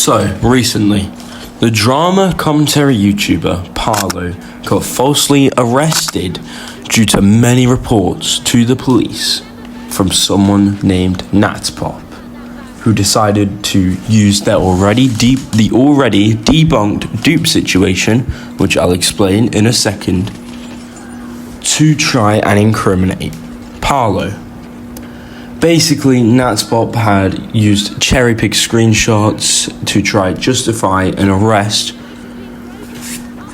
So, recently, the drama commentary YouTuber Parlo got falsely arrested due to many reports to the police from someone named Natpop, who decided to use the already debunked dupe situation, which I'll explain in a second, to try and incriminate Parlo. Basically, Natpop had used cherry-picked screenshots to try to justify an arrest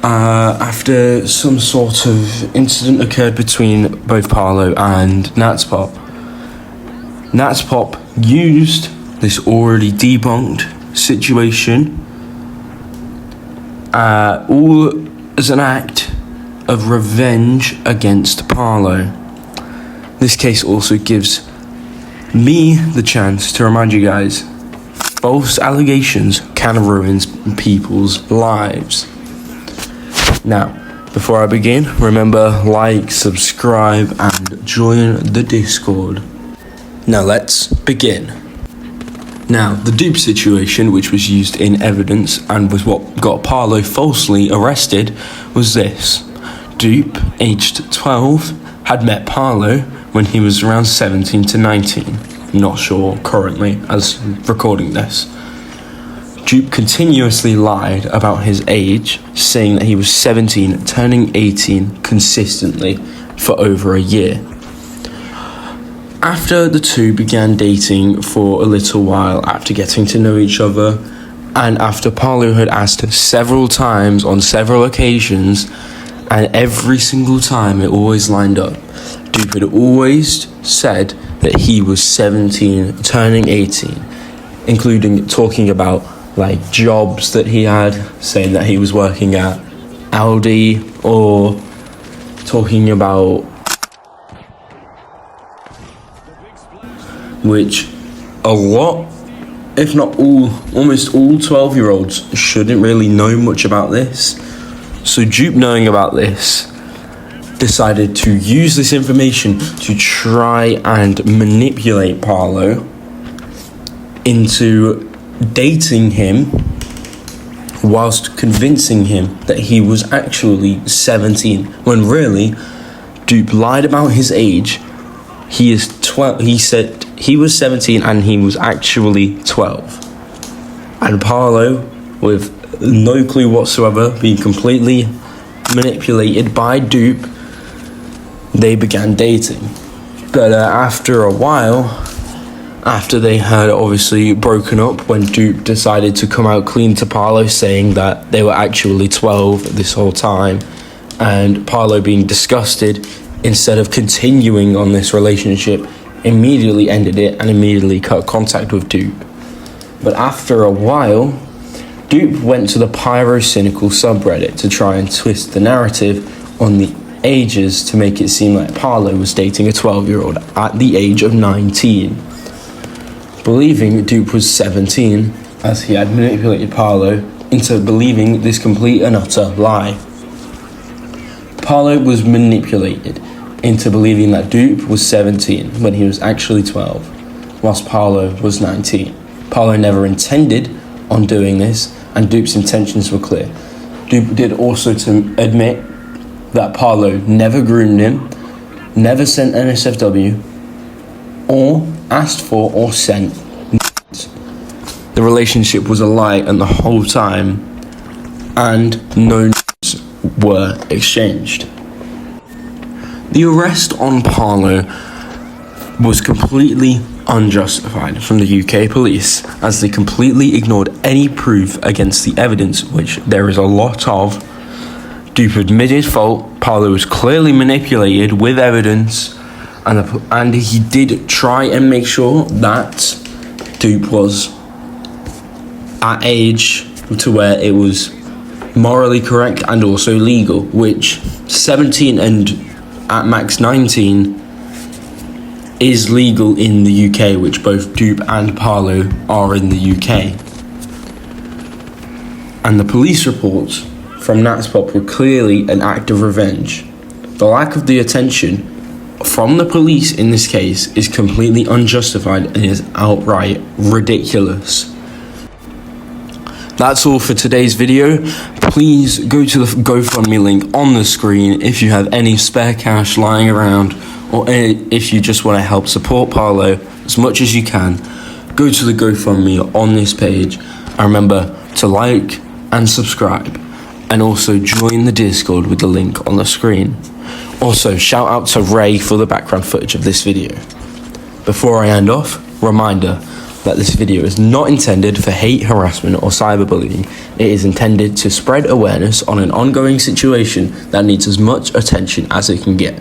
after some sort of incident occurred between both Parlo and Natpop. Natpop used this already debunked situation all as an act of revenge against Parlo. This case also gives me the chance to remind you guys, false allegations can ruin people's lives. Now, before I begin, remember, like, subscribe, and join the Discord. Now let's begin. Now, the dupe situation, which was used in evidence and was what got Parlo falsely arrested, was this. Dupe, aged 12, had met Parlo when he was around 17 to 19. Not sure currently as recording this. Dupe continuously lied about his age, saying that he was 17, turning 18 consistently for over a year. After the two began dating for a little while, after getting to know each other, and after Parlo had asked several times on several occasions, and every single time it always lined up, Dupe had always said that he was 17, turning 18, including talking about like jobs that he had, saying that he was working at Aldi, or talking about, which a lot, if not all, almost all 12-year-olds shouldn't really know much about this. So Dupe, knowing about this, decided to use this information to try and manipulate Parlo into dating him, whilst convincing him that he was actually 17, when really Dupe lied about his age. He is 12. He said he was 17 and he was actually 12. And Parlo, with no clue whatsoever, being completely manipulated by Dupe, they began dating. But after a while, after they had obviously broken up, when Dupe decided to come out clean to Parlo, saying that they were actually 12 this whole time, and Parlo, being disgusted, instead of continuing on this relationship, immediately ended it and immediately cut contact with Dupe. But after a while, Dupe went to the pyrocynical subreddit to try and twist the narrative on the ages to make it seem like Parlo was dating a 12-year-old at the age of 19. Believing Dupe was 17, as he had manipulated Parlo into believing this complete and utter lie. Parlo was manipulated into believing that Dupe was 17 when he was actually 12, whilst Parlo was 19. Parlo never intended on doing this, and Dupe's intentions were clear. Dupe did also to admit that Parlo never groomed him, never sent NSFW, or asked for or sent. The relationship was a lie and the whole time, and no notes were exchanged. The arrest on Parlo was completely unjustified from the UK police, as they completely ignored any proof against the evidence, which there is a lot of. Dupe admitted fault. Parlo was clearly manipulated with evidence, and he did try and make sure that Dupe was at age to where it was morally correct and also legal, which 17 and at max 19 is legal in the UK, which both Dupe and Parlo are in the UK. And the police reports from Natpop were clearly an act of revenge. The lack of the attention from the police in this case is completely unjustified and is outright ridiculous. that's all for today's video. Please go to the GoFundMe link on the screen if you have any spare cash lying around, or if you just want to help support Parlo as much as you can. Go to the GoFundMe on this page, and remember to like and subscribe, and also join the Discord with the link on the screen. Also, shout out to Ray for the background footage of this video. Before I end off, reminder that this video is not intended for hate, harassment, or cyberbullying. It is intended to spread awareness on an ongoing situation that needs as much attention as it can get.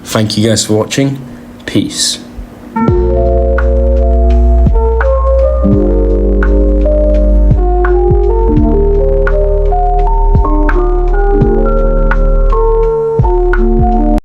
Thank you guys for watching. Peace.